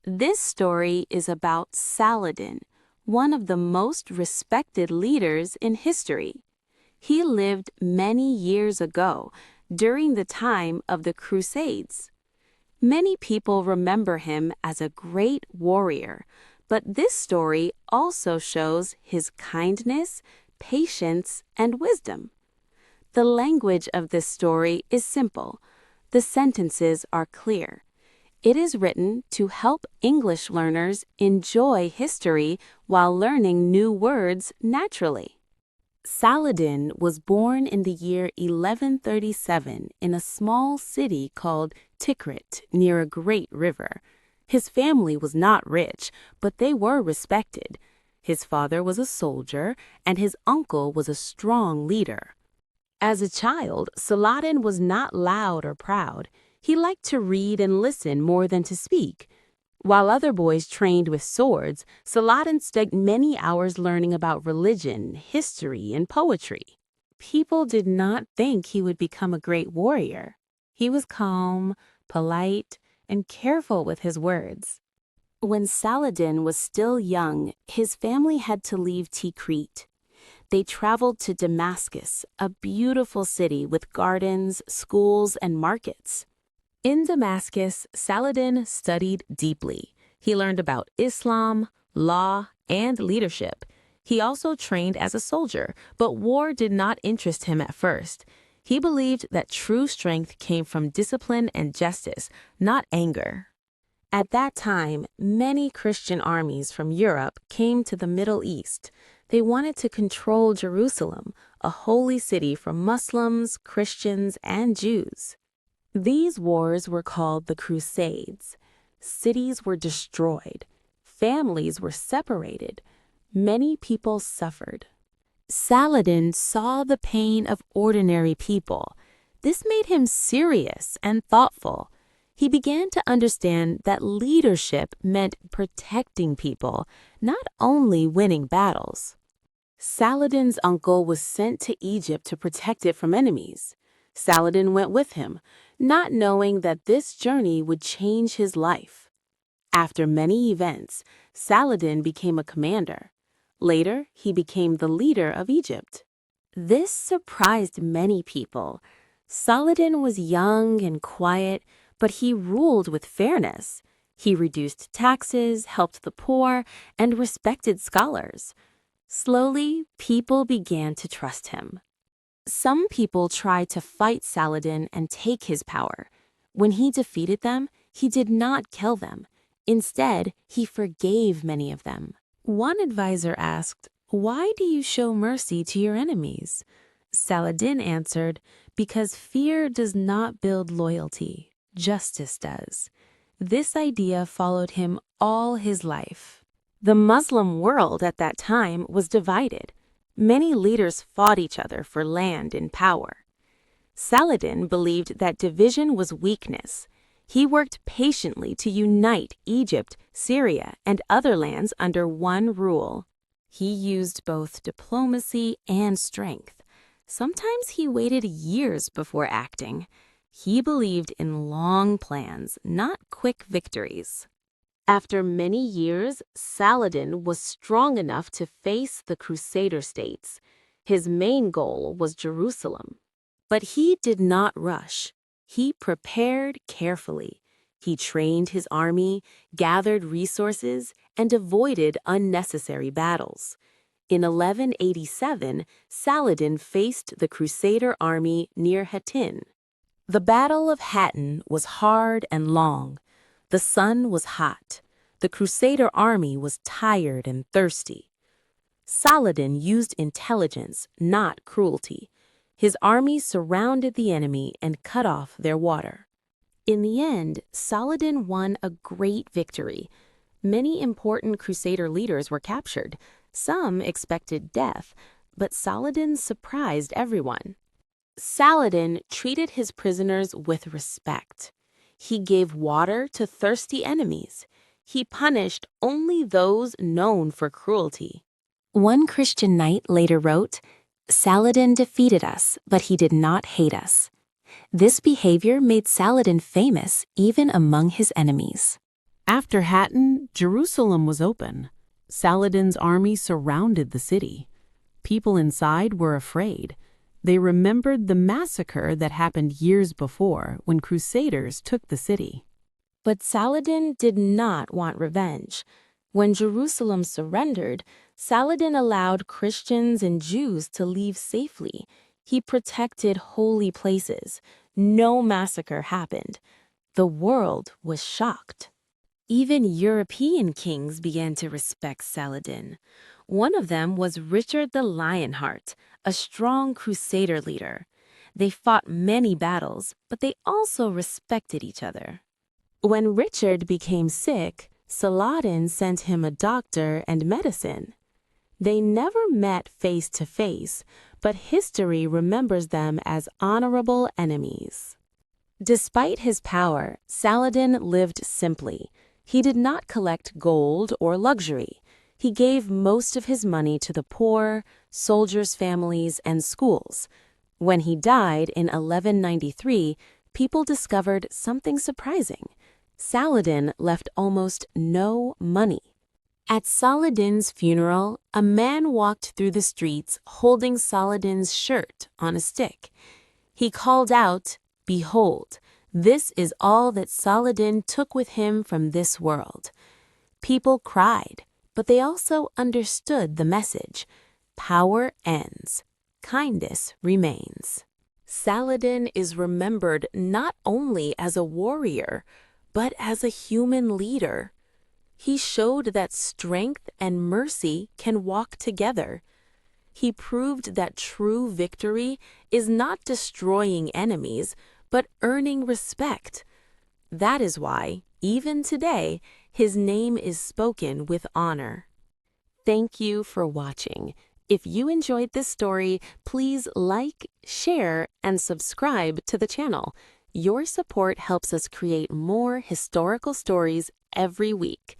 This story is about Saladin, one of the most respected leaders in history. He lived many years ago, during the time of the Crusades. Many people remember him as a great warrior, but this story also shows his kindness, patience, and wisdom. The language of this story is simple. The sentences are clear. It is written to help English learners enjoy history while learning new words naturally. Saladin was born in the year 1137 in a small city called Tikrit near a great river. His family was not rich, but they were respected. His father was a soldier, and his uncle was a strong leader. As a child, Saladin was not loud or proud. He liked to read and listen more than to speak. While other boys trained with swords, Saladin spent many hours learning about religion, history, and poetry. People did not think he would become a great warrior. He was calm, polite, and careful with his words. When Saladin was still young, his family had to leave Tikrit. They traveled to Damascus, a beautiful city with gardens, schools, and markets. In Damascus, Saladin studied deeply. He learned about Islam, law, and leadership. He also trained as a soldier, but war did not interest him at first. He believed that true strength came from discipline and justice, not anger. At that time, many Christian armies from Europe came to the Middle East. They wanted to control Jerusalem, a holy city for Muslims, Christians, and Jews. These wars were called the Crusades. Cities were destroyed. Families were separated. Many people suffered. Saladin saw the pain of ordinary people. This made him serious and thoughtful. He began to understand that leadership meant protecting people, not only winning battles. Saladin's uncle was sent to Egypt to protect it from enemies. Saladin went with him, not knowing that this journey would change his life. After many events, Saladin became a commander. Later, he became the leader of Egypt. This surprised many people. Saladin was young and quiet, but he ruled with fairness. He reduced taxes, helped the poor, and respected scholars. Slowly, people began to trust him. Some people tried to fight Saladin and take his power. When he defeated them, he did not kill them. Instead, he forgave many of them. One advisor asked, "Why do you show mercy to your enemies?" Saladin answered, "Because fear does not build loyalty, justice does." This idea followed him all his life. The Muslim world at that time was divided. Many leaders fought each other for land and power. Saladin believed that division was weakness. He worked patiently to unite Egypt, Syria, and other lands under one rule. He used both diplomacy and strength. Sometimes he waited years before acting. He believed in long plans, not quick victories. After many years, Saladin was strong enough to face the Crusader states. His main goal was Jerusalem. But he did not rush. He prepared carefully. He trained his army, gathered resources, and avoided unnecessary battles. In 1187, Saladin faced the Crusader army near Hattin. The Battle of Hattin was hard and long. The sun was hot. The Crusader army was tired and thirsty. Saladin used intelligence, not cruelty. His army surrounded the enemy and cut off their water. In the end, Saladin won a great victory. Many important Crusader leaders were captured. Some expected death, but Saladin surprised everyone. Saladin treated his prisoners with respect. He gave water to thirsty enemies. He punished only those known for cruelty. One Christian knight later wrote, "Saladin defeated us, but he did not hate us." This behavior made Saladin famous even among his enemies. After Hattin, Jerusalem was open. Saladin's army surrounded the city. People inside were afraid. They remembered the massacre that happened years before when Crusaders took the city. But Saladin did not want revenge. When Jerusalem surrendered, Saladin allowed Christians and Jews to leave safely. He protected holy places. No massacre happened. The world was shocked. Even European kings began to respect Saladin. One of them was Richard the Lionheart, a strong crusader leader. They fought many battles, but they also respected each other. When Richard became sick, Saladin sent him a doctor and medicine. They never met face to face, but history remembers them as honorable enemies. Despite his power, Saladin lived simply. He did not collect gold or luxury. He gave most of his money to the poor, soldiers' families, and schools. When he died in 1193, people discovered something surprising. Saladin left almost no money. At Saladin's funeral, a man walked through the streets holding Saladin's shirt on a stick. He called out, "Behold, this is all that Saladin took with him from this world." People cried, but they also understood the message. Power ends. Kindness remains. Saladin is remembered not only as a warrior, but as a human leader. He showed that strength and mercy can walk together. He proved that true victory is not destroying enemies, but earning respect. That is why, even today, his name is spoken with honor. Thank you for watching. If you enjoyed this story, please like, share, and subscribe to the channel. Your support helps us create more historical stories every week.